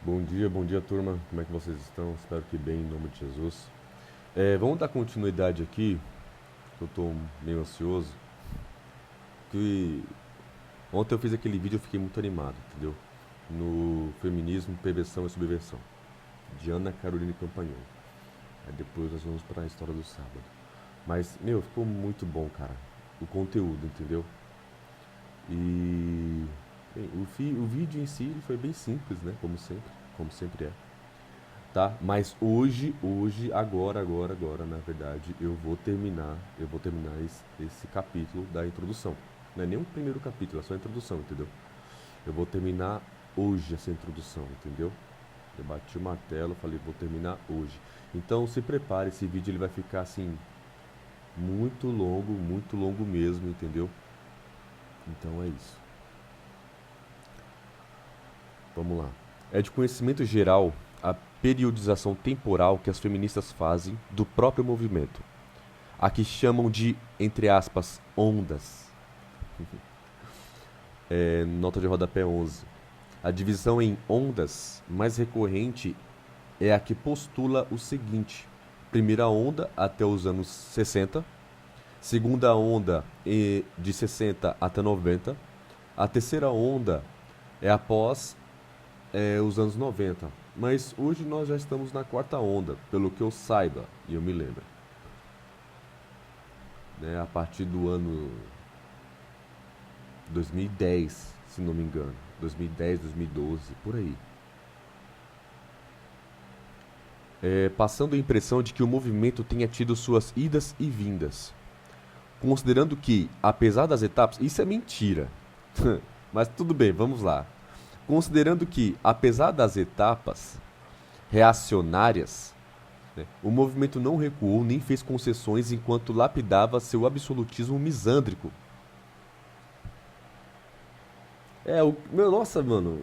Bom dia turma, como é que vocês estão? Espero que bem, em nome de Jesus. Vamos dar continuidade aqui, que eu tô meio ansioso, que ontem eu fiz aquele vídeo e eu fiquei muito animado, entendeu? No feminismo, perversão e subversão, de Ana Caroline Campagnoli. Aí depois nós vamos para a história do sábado. Mas, meu, ficou muito bom, cara, o conteúdo, entendeu? E bem, o vídeo em si ele foi bem simples, né? Como sempre é. Tá? Mas agora, na verdade, eu vou terminar esse capítulo da introdução. Não é nem o primeiro capítulo, é só a introdução, entendeu? Eu vou terminar hoje essa introdução, entendeu? Eu bati o martelo, falei, vou terminar hoje. Então se prepare, esse vídeo ele vai ficar assim muito longo mesmo, entendeu? Então é isso. Vamos lá. É de conhecimento geral a periodização temporal que as feministas fazem do próprio movimento, a que chamam de, entre aspas, ondas. Nota de rodapé 11. A divisão em ondas mais recorrente é a que postula o seguinte: primeira onda até os anos 60, segunda onda de 60 até 90, a terceira onda é após os anos 90. Mas hoje nós já estamos na quarta onda, pelo que eu saiba e eu me lembro. Né, a partir do ano 2010, se não me engano. 2010, 2012, por aí. Passando a impressão de que o movimento tenha tido suas idas e vindas. Considerando que, apesar das etapas. Isso é mentira. Mas tudo bem, vamos lá. Considerando que, apesar das etapas reacionárias, né, o movimento não recuou nem fez concessões enquanto lapidava seu absolutismo misândrico. Nossa, mano,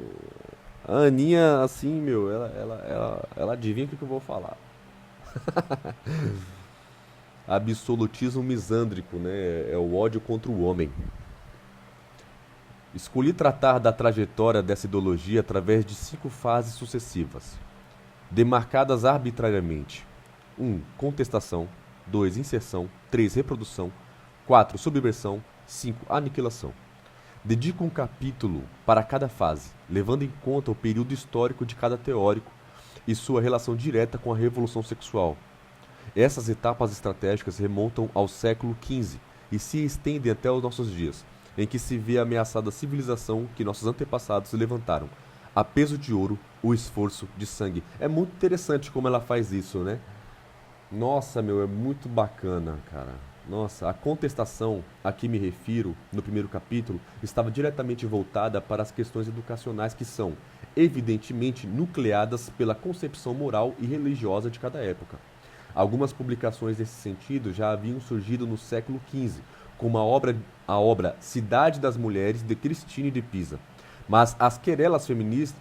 a Aninha, assim, meu, ela adivinha o que eu vou falar. Absolutismo misândrico, né? É o ódio contra o homem. Escolhi tratar da trajetória dessa ideologia através de 5 fases sucessivas, demarcadas arbitrariamente. 1. Contestação. 2. Inserção. 3. Reprodução. 4. Subversão. 5. Aniquilação. Dedico um capítulo para cada fase, levando em conta o período histórico de cada teórico e sua relação direta com a revolução sexual. Essas etapas estratégicas remontam ao século XV e se estendem até os nossos dias, em que se vê ameaçada a civilização que nossos antepassados levantaram, a peso de ouro, o esforço de sangue. É muito interessante como ela faz isso, né? Nossa, meu, é muito bacana, cara. Nossa, a contestação a que me refiro no primeiro capítulo estava diretamente voltada para as questões educacionais que são, evidentemente, nucleadas pela concepção moral e religiosa de cada época. Algumas publicações nesse sentido já haviam surgido no século XV, como a obra Cidade das Mulheres, de Christine de Pisa. Mas as querelas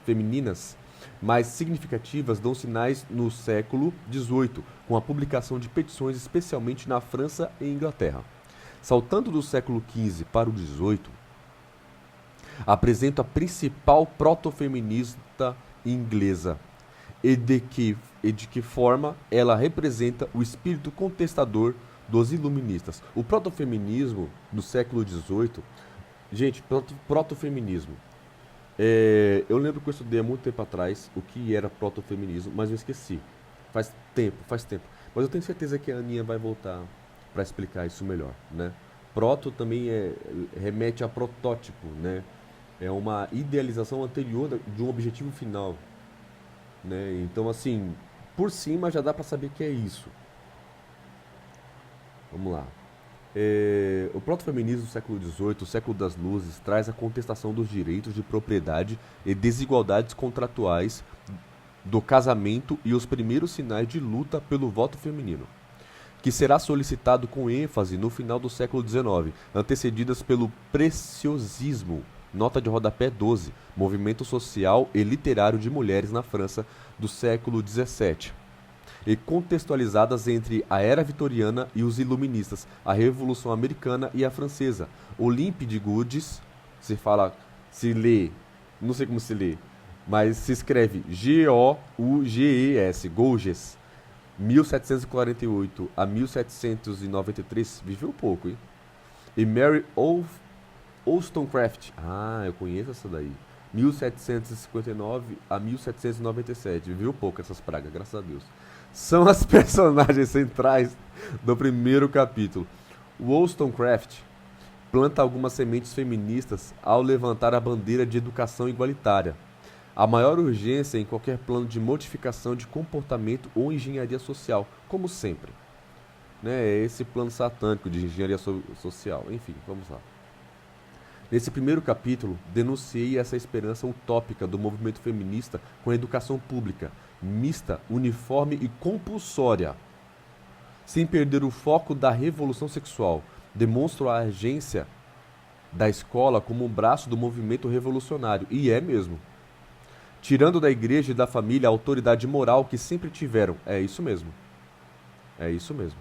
femininas mais significativas dão sinais no século XVIII, com a publicação de petições especialmente na França e Inglaterra. Saltando do século XV para o XVIII, apresento a principal protofeminista inglesa e de que forma ela representa o espírito contestador dos iluministas. O protofeminismo do século XVIII, gente, protofeminismo. Eu lembro que eu estudei há muito tempo atrás o que era protofeminismo, mas eu esqueci. Faz tempo. Mas eu tenho certeza que a Aninha vai voltar para explicar isso melhor, né? Proto também remete a protótipo, né? É uma idealização anterior de um objetivo final, né? Então, assim, por cima já dá para saber que é isso. Vamos lá. O protofeminismo do século XVIII, o século das luzes, traz a contestação dos direitos de propriedade e desigualdades contratuais do casamento e os primeiros sinais de luta pelo voto feminino, que será solicitado com ênfase no final do século XIX, antecedidas pelo preciosismo, nota de rodapé 12, movimento social e literário de mulheres na França do século XVII, e contextualizadas entre a era vitoriana e os iluministas, a Revolução Americana e a Francesa. Olympe de Gouges, se lê, não sei como se lê, Mas se escreve Gouges, Gouges, 1748 a 1793, viveu pouco, hein? E Mary Wollstonecraft, eu conheço essa daí, 1759 a 1797, viveu pouco essas pragas, graças a Deus. São as personagens centrais do primeiro capítulo. Wollstonecraft planta algumas sementes feministas ao levantar a bandeira de educação igualitária. A maior urgência em qualquer plano de modificação de comportamento ou engenharia social, como sempre. Né? Esse plano satânico de engenharia social. Enfim, vamos lá. Nesse primeiro capítulo, denunciei essa esperança utópica do movimento feminista com a educação pública, mista, uniforme e compulsória. Sem perder o foco da revolução sexual, demonstro a agência da escola como um braço do movimento revolucionário, e é mesmo. Tirando da igreja e da família a autoridade moral que sempre tiveram. É isso mesmo. É isso mesmo.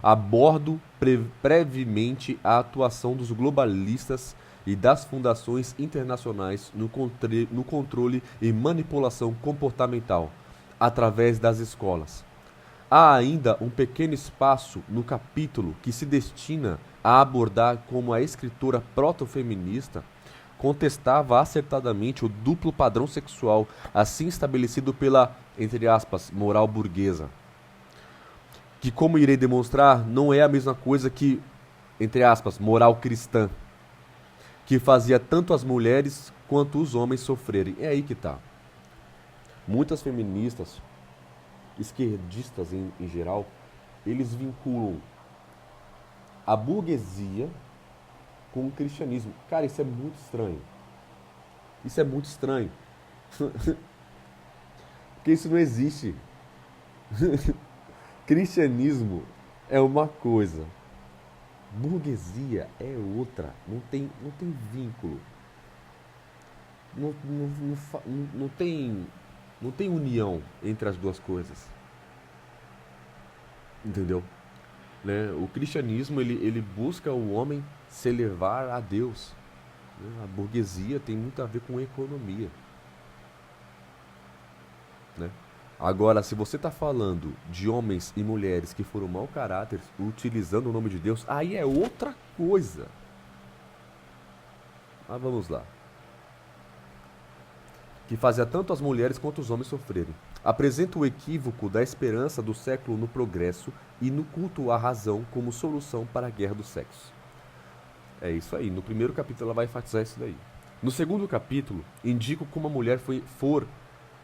Abordo brevemente a atuação dos globalistas e das fundações internacionais no controle e manipulação comportamental, através das escolas. Há ainda um pequeno espaço no capítulo que se destina a abordar como a escritora proto-feminista contestava acertadamente o duplo padrão sexual assim estabelecido pela, entre aspas, moral burguesa. Que, como irei demonstrar, não é a mesma coisa que, entre aspas, moral cristã, que fazia tanto as mulheres quanto os homens sofrerem. É aí que está. Muitas feministas, esquerdistas em geral, eles vinculam a burguesia com o cristianismo. Cara, isso é muito estranho. Isso é muito estranho. Porque isso não existe. Cristianismo é uma coisa, burguesia é outra. Não tem vínculo. Não tem união entre as duas coisas. Entendeu? Né? O cristianismo ele busca o homem se elevar a Deus. Né? A burguesia tem muito a ver com economia. Né? Agora, se você está falando de homens e mulheres que foram mau caráter utilizando o nome de Deus, aí é outra coisa. Mas vamos lá. Que fazia tanto as mulheres quanto os homens sofrerem. Apresenta o equívoco da esperança do século no progresso e no culto à razão como solução para a guerra dos sexos. É isso aí. No primeiro capítulo ela vai enfatizar isso daí. No segundo capítulo, indico como a mulher for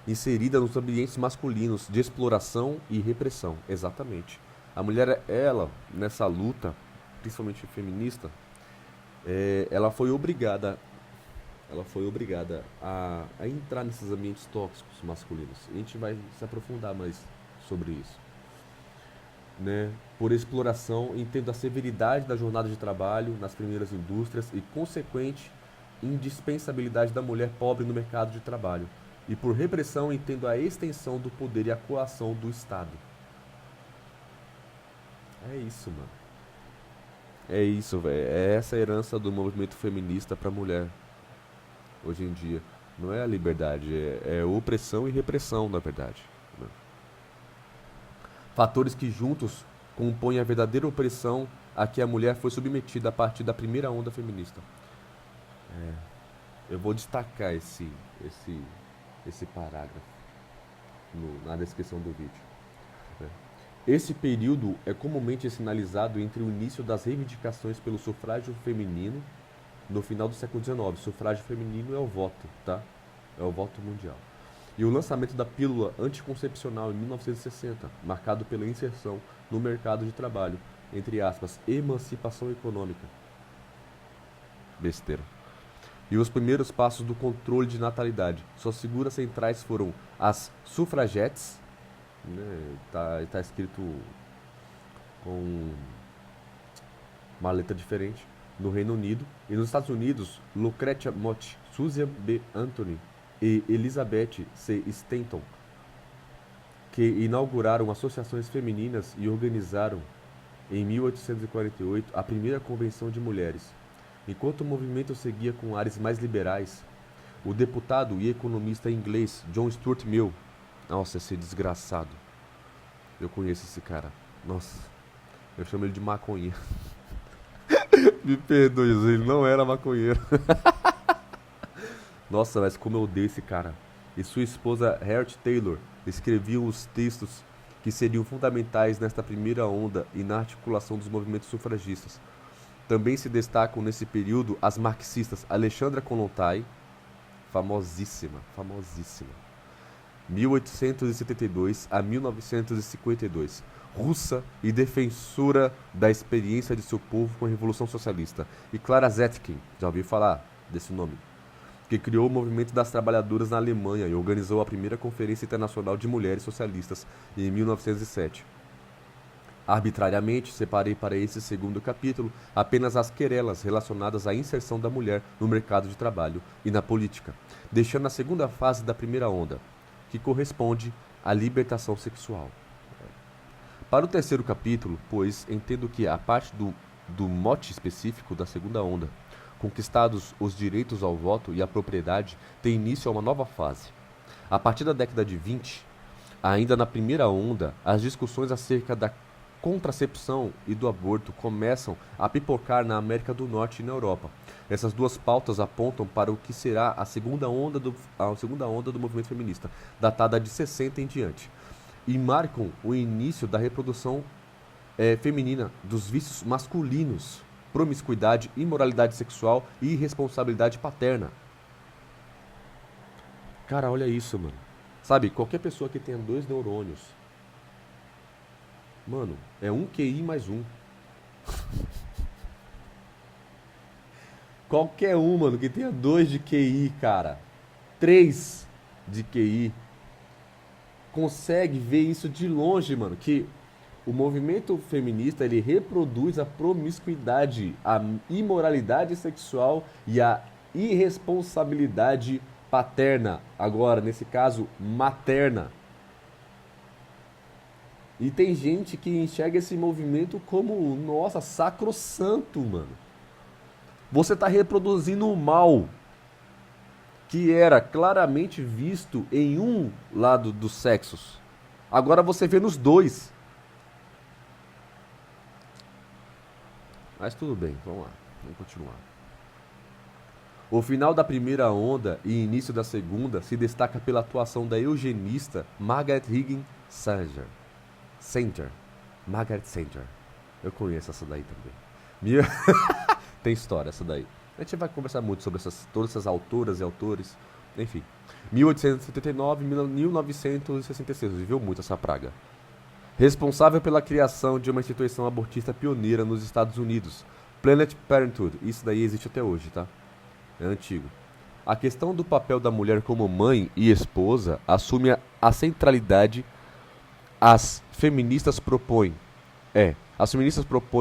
inserida nos ambientes masculinos de exploração e repressão. Exatamente. A mulher, ela, nessa luta, principalmente feminista, ela foi obrigada a entrar nesses ambientes tóxicos masculinos. A gente vai se aprofundar mais sobre isso. Né? Por exploração, entendo a severidade da jornada de trabalho nas primeiras indústrias e consequente indispensabilidade da mulher pobre no mercado de trabalho. E por repressão, entendo a extensão do poder e a coação do Estado. É isso, mano. É isso, velho. É essa a herança do movimento feminista pra mulher. Hoje em dia. Não é a liberdade, é opressão e repressão, na verdade. Né? Fatores que juntos compõem a verdadeira opressão a que a mulher foi submetida a partir da primeira onda feminista. Eu vou destacar esse parágrafo na descrição do vídeo. Esse período é comumente sinalizado entre o início das reivindicações pelo sufrágio feminino no final do século XIX. Sufrágio feminino é o voto, tá? É o voto mundial. E o lançamento da pílula anticoncepcional em 1960, marcado pela inserção no mercado de trabalho, entre aspas, emancipação econômica. Besteira. E os primeiros passos do controle de natalidade. Suas figuras centrais foram as sufragettes, né? Tá escrito com uma letra diferente, no Reino Unido. E nos Estados Unidos, Lucretia Mott, Susan B. Anthony e Elizabeth C. Stanton, que inauguraram associações femininas e organizaram, em 1848, a primeira convenção de mulheres. Enquanto o movimento seguia com ares mais liberais, O deputado e economista inglês John Stuart Mill. Nossa, esse desgraçado. Eu conheço esse cara. Nossa, eu chamo ele de maconheiro. Me perdoe, ele não era maconheiro. Nossa, mas como eu odeio esse cara. E sua esposa Harriet Taylor escreviam os textos que seriam fundamentais nesta primeira onda e na articulação dos movimentos sufragistas. Também se destacam nesse período as marxistas Alexandra Kollontai, famosíssima, 1872 a 1952, russa e defensora da experiência de seu povo com a Revolução Socialista, e Clara Zetkin, já ouviu falar desse nome, que criou o movimento das trabalhadoras na Alemanha e organizou a primeira Conferência Internacional de Mulheres Socialistas em 1907. Arbitrariamente, separei para esse segundo capítulo apenas as querelas relacionadas à inserção da mulher no mercado de trabalho e na política, deixando a segunda fase da primeira onda, que corresponde à libertação sexual. Para o terceiro capítulo, pois, entendo que a parte do mote específico da segunda onda, conquistados os direitos ao voto e à propriedade, tem início a uma nova fase. A partir da década de 20, ainda na primeira onda, as discussões acerca da contracepção e do aborto começam a pipocar na América do Norte e na Europa. Essas duas pautas apontam para o que será a segunda onda do movimento feminista, datada de 60 em diante, e marcam o início da reprodução feminina dos vícios masculinos, promiscuidade, imoralidade sexual e irresponsabilidade paterna. Cara, olha isso, mano. Sabe, qualquer pessoa que tenha 2 neurônios, mano, é um QI mais um. Qualquer um, mano, que tenha 2 de QI, cara, 3 de QI, consegue ver isso de longe, mano, que o movimento feminista, ele reproduz a promiscuidade, a imoralidade sexual e a irresponsabilidade paterna, agora, nesse caso, materna. E tem gente que enxerga esse movimento como, nossa, sacrossanto, mano. Você está reproduzindo o mal que era claramente visto em um lado dos sexos. Agora você vê nos dois. Mas tudo bem, vamos lá, vamos continuar. O final da primeira onda e início da segunda se destaca pela atuação da eugenista Margaret Higgins Sanger. Margaret Sanger. Eu conheço essa daí também. Tem história essa daí. A gente vai conversar muito sobre todas essas autoras e autores. Enfim. 1879 e 1966. Viveu muito essa praga. Responsável pela criação de uma instituição abortista pioneira nos Estados Unidos. Planned Parenthood. Isso daí existe até hoje, tá? É antigo. A questão do papel da mulher como mãe e esposa assume a centralidade. As feministas propõem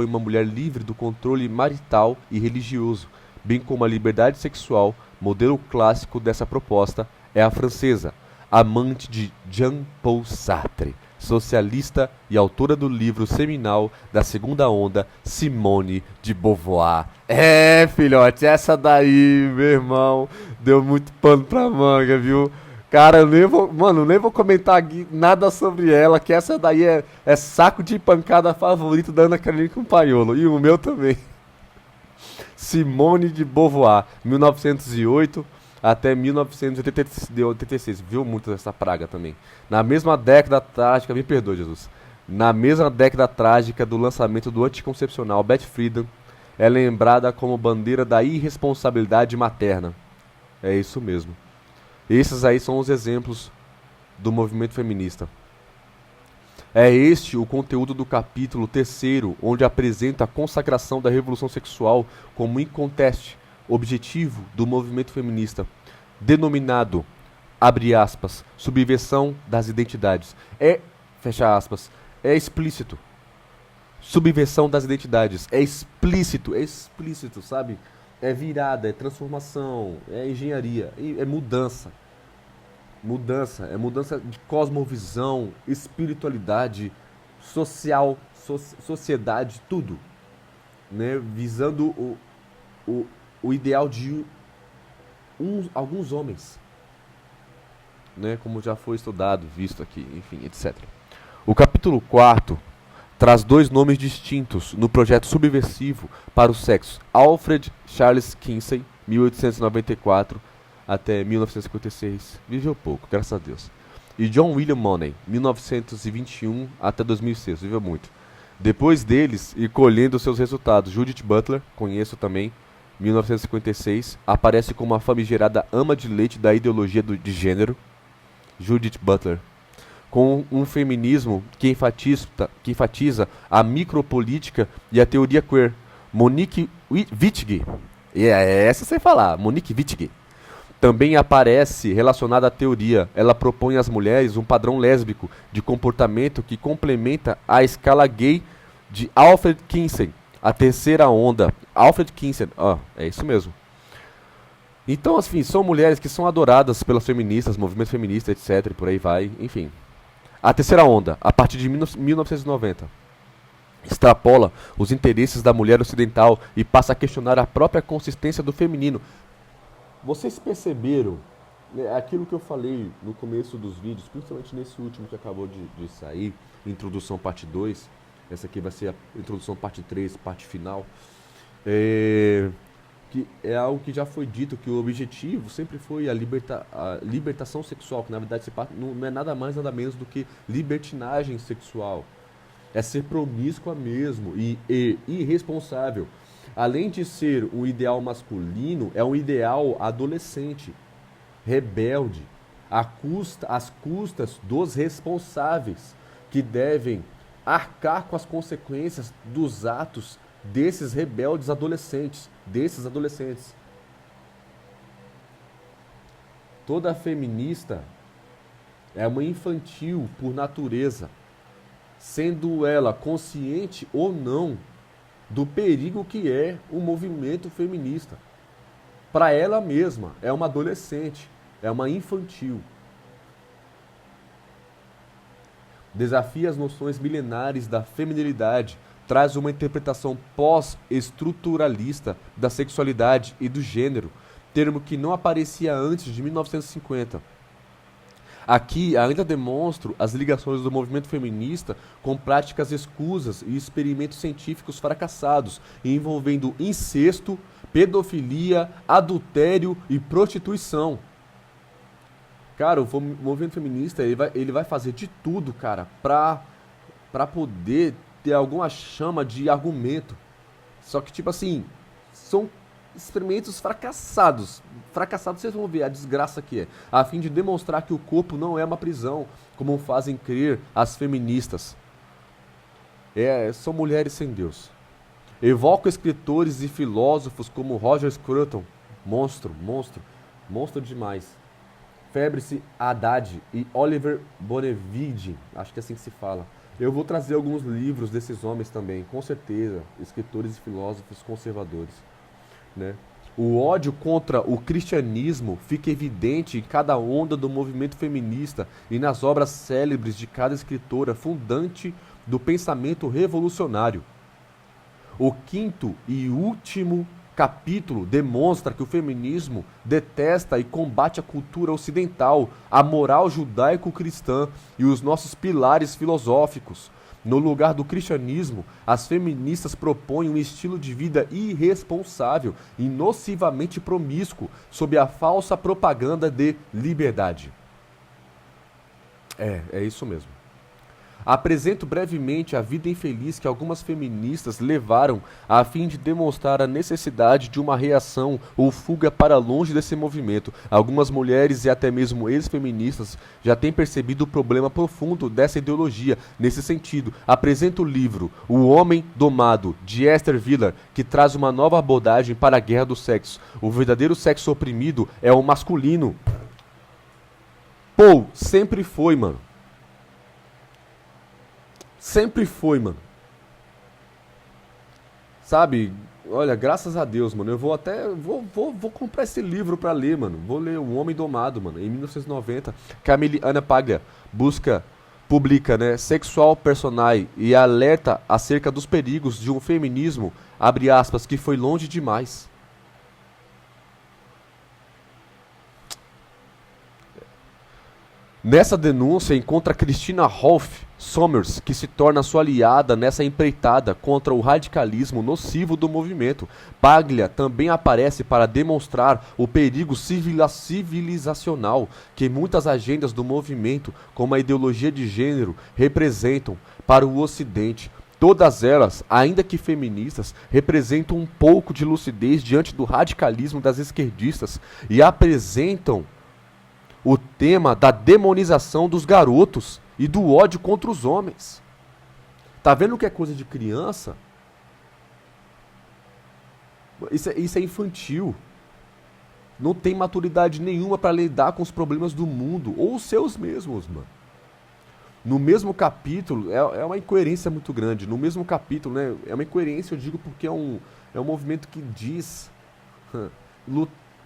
uma mulher livre do controle marital e religioso, bem como a liberdade sexual. Modelo clássico dessa proposta é a francesa, amante de Jean-Paul Sartre, socialista e autora do livro seminal da segunda onda, Simone de Beauvoir. Filhote, essa daí, meu irmão, deu muito pano pra manga, viu? Cara, eu nem vou comentar aqui nada sobre ela, que essa daí é saco de pancada favorito da Ana Carolina Campagnolo, e o meu também. Simone de Beauvoir, 1908 até 1986, viu muito dessa praga também. Na mesma década trágica, me perdoe, Jesus, na mesma década trágica do lançamento do anticoncepcional, Beth Friedan é lembrada como bandeira da irresponsabilidade materna. É isso mesmo. Esses aí são os exemplos do movimento feminista. É este o conteúdo do capítulo 3º, onde apresenta a consagração da revolução sexual como inconteste objetivo do movimento feminista, denominado, abre aspas, subversão das identidades. Fecha aspas, é explícito. Subversão das identidades, é explícito, sabe? É virada, é transformação, é engenharia, é mudança. É mudança de cosmovisão, espiritualidade, sociedade, tudo. Né? Visando o ideal de alguns homens, né, como já foi estudado, visto aqui, enfim, etc. O capítulo 4 traz 2 nomes distintos no projeto subversivo para o sexo: Alfred Charles Kinsey, 1894 até 1956, viveu pouco, graças a Deus, e John William Money, 1921 até 2006, viveu muito. Depois deles, e colhendo seus resultados, Judith Butler, conheço também, 1956, aparece como a famigerada ama de leite da ideologia de gênero, Judith Butler, com um feminismo que enfatiza a micropolítica e a teoria queer. Monique Wittig, essa sem falar, Monique Wittig, também aparece relacionada à teoria. Ela propõe às mulheres um padrão lésbico de comportamento que complementa a escala gay de Alfred Kinsey, a terceira onda. Alfred Kinsey, é isso mesmo. Então, assim, são mulheres que são adoradas pelas feministas, movimento feminista, etc, e por aí vai, enfim. A terceira onda, a partir de 1990, extrapola os interesses da mulher ocidental e passa a questionar a própria consistência do feminino. Vocês perceberam, né, aquilo que eu falei no começo dos vídeos, principalmente nesse último que acabou de sair, introdução parte 2, essa aqui vai ser a introdução parte 3, parte final, que é algo que já foi dito, que o objetivo sempre foi a libertação sexual, que na verdade não é nada mais, nada menos do que libertinagem sexual. É ser promíscua mesmo e irresponsável. Além de ser um ideal masculino, é um ideal adolescente, rebelde, às custas dos responsáveis, que devem arcar com as consequências dos atos desses rebeldes adolescentes, Toda feminista é uma infantil por natureza, sendo ela consciente ou não do perigo que é o movimento feminista. Para ela mesma, é uma adolescente, é uma infantil. Desafia as noções milenares da feminilidade, traz uma interpretação pós-estruturalista da sexualidade e do gênero, termo que não aparecia antes de 1950. Aqui ainda demonstro as ligações do movimento feminista com práticas escusas e experimentos científicos fracassados, envolvendo incesto, pedofilia, adultério e prostituição. Cara, o movimento feminista ele vai fazer de tudo, cara, pra poder ter alguma chama de argumento. Só que, tipo assim, são experimentos fracassados. Fracassados, vocês vão ver a desgraça que é. A fim de demonstrar que o corpo não é uma prisão, como fazem crer as feministas. São mulheres sem Deus. Evoco escritores e filósofos como Roger Scruton, monstro demais. Fabrice Haddad e Oliver Bonavide, acho que é assim que se fala. Eu vou trazer alguns livros desses homens também, com certeza, escritores e filósofos conservadores, né? O ódio contra o cristianismo fica evidente em cada onda do movimento feminista e nas obras célebres de cada escritora fundante do pensamento revolucionário. O quinto e último capítulo demonstra que o feminismo detesta e combate a cultura ocidental, a moral judaico-cristã e os nossos pilares filosóficos. No lugar do cristianismo, as feministas propõem um estilo de vida irresponsável e nocivamente promíscuo sob a falsa propaganda de liberdade. É isso mesmo. Apresento brevemente a vida infeliz que algumas feministas levaram a fim de demonstrar a necessidade de uma reação ou fuga para longe desse movimento. Algumas mulheres e até mesmo ex-feministas já têm percebido o problema profundo dessa ideologia. Nesse sentido, apresento o livro O Homem Domado, de Esther Vilar, que traz uma nova abordagem para a guerra do sexo. O verdadeiro sexo oprimido é o masculino. Pô, sempre foi, mano. Sempre foi, mano. Sabe? Olha, graças a Deus, mano. Eu vou até... Vou comprar esse livro pra ler, mano. Vou ler O Homem Domado, mano. Em 1990. Camille Anna Paglia publica, né? Sexual Personae e alerta acerca dos perigos de um feminismo, abre aspas, que foi longe demais. Nessa denúncia encontra Christina Rolfe Sommers, que se torna sua aliada nessa empreitada contra o radicalismo nocivo do movimento. Paglia também aparece para demonstrar o perigo civilizacional que muitas agendas do movimento, como a ideologia de gênero, representam para o Ocidente. Todas elas, ainda que feministas, representam um pouco de lucidez diante do radicalismo das esquerdistas e apresentam o tema da demonização dos garotos e do ódio contra os homens. Tá vendo o que é coisa de criança? Isso é infantil. Não tem maturidade nenhuma para lidar com os problemas do mundo, ou os seus mesmos, mano. No mesmo capítulo, é uma incoerência muito grande. No mesmo capítulo, né? É uma incoerência, eu digo, porque é um movimento que diz...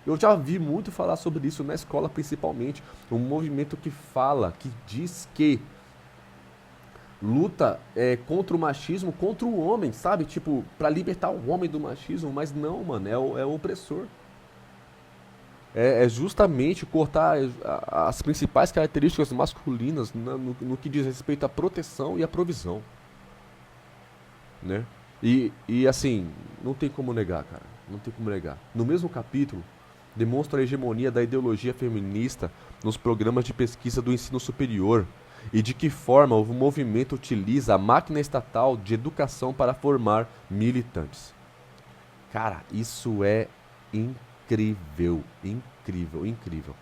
Eu já vi muito falar sobre isso na escola, principalmente. Um movimento que fala, que diz que luta contra o machismo, contra o homem, sabe? Tipo, pra libertar o homem do machismo, mas não, mano, é o opressor. É justamente cortar as principais características masculinas no que diz respeito à proteção e à provisão. Né? E assim, não tem como negar, cara. Não tem como negar. No mesmo capítulo, demonstra a hegemonia da ideologia feminista nos programas de pesquisa do ensino superior e de que forma o movimento utiliza a máquina estatal de educação para formar militantes. Cara, isso é incrível, incrível, incrível.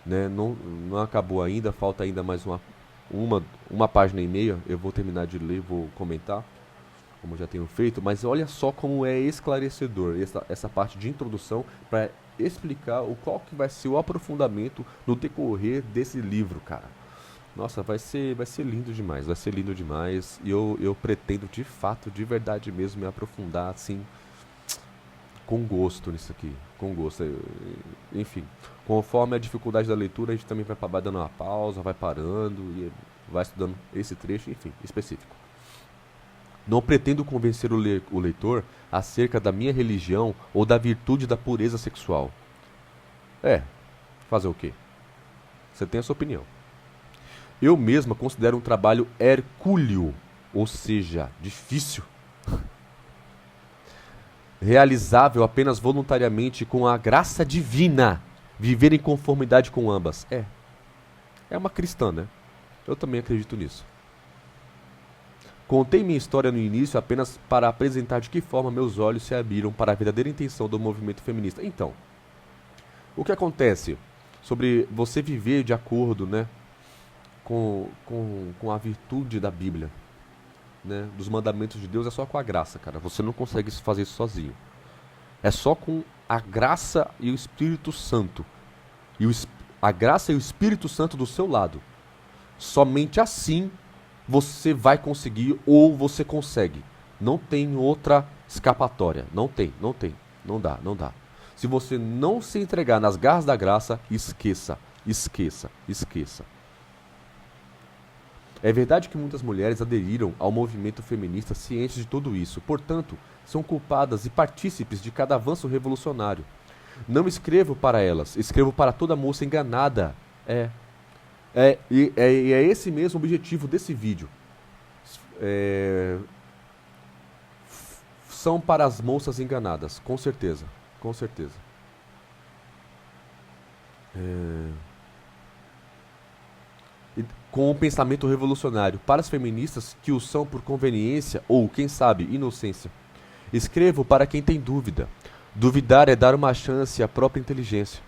Né? Não acabou ainda, falta ainda mais uma página e meia, eu vou terminar de ler, vou comentar, como já tenho feito, mas olha só como é esclarecedor essa parte de introdução para explicar qual que vai ser o aprofundamento no decorrer desse livro, cara. Nossa, vai ser lindo demais, vai ser lindo demais. E eu pretendo, de fato, de verdade mesmo, me aprofundar, assim, com gosto nisso aqui. Com gosto. Enfim, conforme a dificuldade da leitura, a gente também vai dando uma pausa, vai parando e vai estudando esse trecho, enfim, específico. Não pretendo convencer o leitor acerca da minha religião ou da virtude da pureza sexual. Fazer o quê? Você tem a sua opinião. Eu mesma considero um trabalho hercúleo, ou seja, difícil, realizável apenas voluntariamente com a graça divina, viver em conformidade com ambas. É uma cristã, né? Eu também acredito nisso. Contei minha história no início apenas para apresentar de que forma meus olhos se abriram para a verdadeira intenção do movimento feminista. Então, o que acontece sobre você viver de acordo, né, com a virtude da Bíblia, né, dos mandamentos de Deus, é só com a graça, cara. Você não consegue fazer isso sozinho. É só com a graça e o Espírito Santo. A graça e o Espírito Santo do seu lado. Somente assim você vai conseguir, ou você consegue. Não tem outra escapatória. Não tem. Não dá. Se você não se entregar nas garras da graça, esqueça. É verdade que muitas mulheres aderiram ao movimento feminista cientes de tudo isso. Portanto, são culpadas e partícipes de cada avanço revolucionário. Não escrevo para elas, escrevo para toda moça enganada. E é esse mesmo objetivo desse vídeo. São para as moças enganadas, com certeza. Com um pensamento revolucionário, para as feministas que o são por conveniência ou, quem sabe, inocência. Escrevo para quem tem dúvida. Duvidar é dar uma chance à própria inteligência.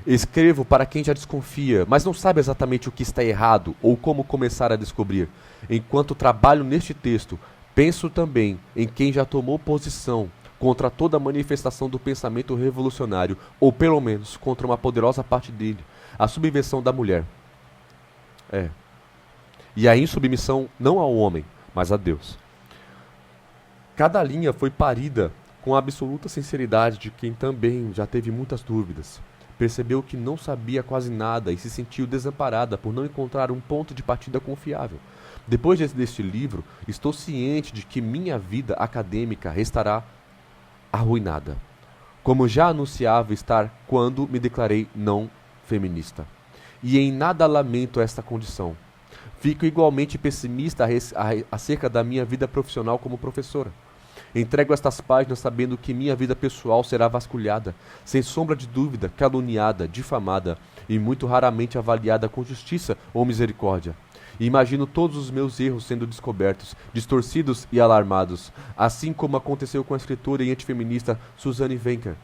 Escrevo para quem já desconfia, mas não sabe exatamente o que está errado ou como começar a descobrir. Enquanto trabalho neste texto, penso também em quem já tomou posição contra toda manifestação do pensamento revolucionário, ou pelo menos contra uma poderosa parte dele, a subversão da mulher. E a insubmissão não ao homem, mas a Deus. Cada linha foi parida com a absoluta sinceridade de quem também já teve muitas dúvidas. Percebeu que não sabia quase nada e se sentiu desamparada por não encontrar um ponto de partida confiável. Depois deste livro, estou ciente de que minha vida acadêmica restará arruinada, como já anunciava estar quando me declarei não feminista. e em nada lamento esta condição. Fico igualmente pessimista acerca da minha vida profissional como professora. Entrego estas páginas sabendo que minha vida pessoal será vasculhada, sem sombra de dúvida, caluniada, difamada e muito raramente avaliada com justiça ou misericórdia. Imagino todos os meus erros sendo descobertos, distorcidos e alarmados, assim como aconteceu com a escritora e antifeminista Suzanne Venker.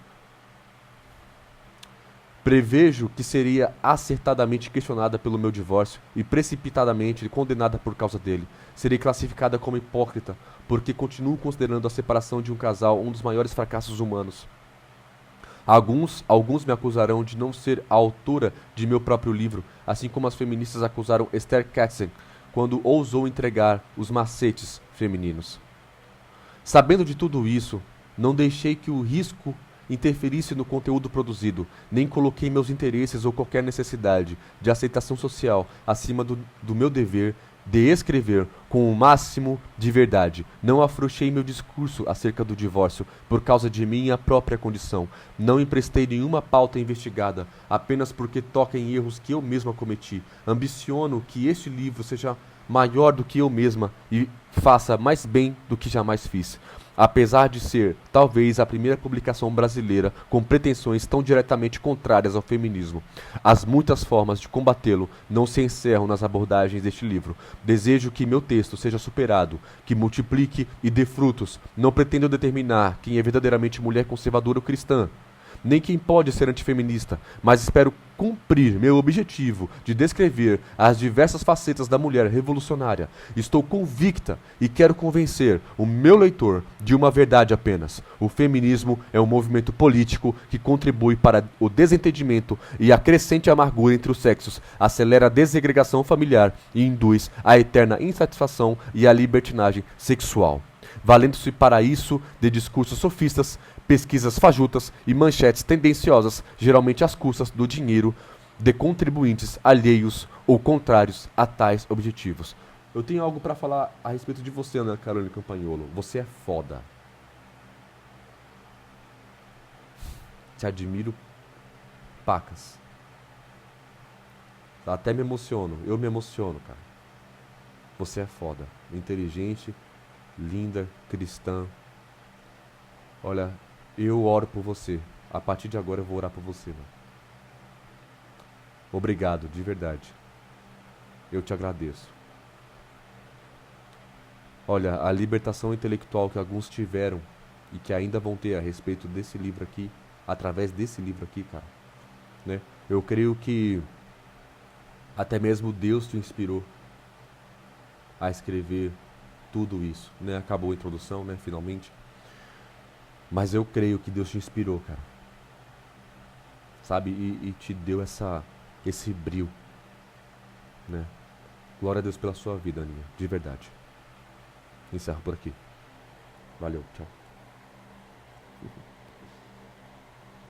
Prevejo que seria acertadamente questionada pelo meu divórcio e precipitadamente condenada por causa dele. Serei classificada como hipócrita, porque continuo considerando a separação de um casal um dos maiores fracassos humanos. Alguns me acusarão de não ser a autora de meu próprio livro, assim como as feministas acusaram Esther Katzen quando ousou entregar os macetes femininos. Sabendo de tudo isso, não deixei que o risco interferisse no conteúdo produzido, nem coloquei meus interesses ou qualquer necessidade de aceitação social acima do meu dever de escrever com o máximo de verdade. Não afrouxei meu discurso acerca do divórcio por causa de minha própria condição. Não emprestei nenhuma pauta investigada, apenas porque toca em erros que eu mesma cometi. Ambiciono que este livro seja maior do que eu mesma e faça mais bem do que jamais fiz. Apesar de ser, talvez, a primeira publicação brasileira com pretensões tão diretamente contrárias ao feminismo, as muitas formas de combatê-lo não se encerram nas abordagens deste livro. Desejo que meu texto seja superado, que multiplique e dê frutos. Não pretendo determinar quem é verdadeiramente mulher conservadora ou cristã, nem quem pode ser antifeminista, mas espero cumprir meu objetivo de descrever as diversas facetas da mulher revolucionária. Estou convicta e quero convencer o meu leitor de uma verdade apenas. O feminismo é um movimento político que contribui para o desentendimento e a crescente amargura entre os sexos, acelera a desegregação familiar e induz a eterna insatisfação e a libertinagem sexual, valendo-se para isso de discursos sofistas, pesquisas fajutas e manchetes tendenciosas, geralmente às custas do dinheiro de contribuintes alheios ou contrários a tais objetivos. Eu tenho algo para falar a respeito de você, Ana Carolina Campagnolo. Você é foda. Te admiro pacas. Até me emociono. Eu me emociono, cara. Você é foda. Inteligente, linda, cristã. Olha, eu oro por você. A partir de agora eu vou orar por você, mano. Obrigado, de verdade. Eu te agradeço. Olha, a libertação intelectual que alguns tiveram e que ainda vão ter a respeito desse livro aqui, através desse livro aqui, cara, né? Eu creio que até mesmo Deus te inspirou a escrever tudo isso, né? Acabou a introdução, né? Finalmente. Mas eu creio que Deus te inspirou, cara. Sabe? E te deu esse brio, né? Glória a Deus pela sua vida, Aninha. De verdade. Encerro por aqui. Valeu, tchau.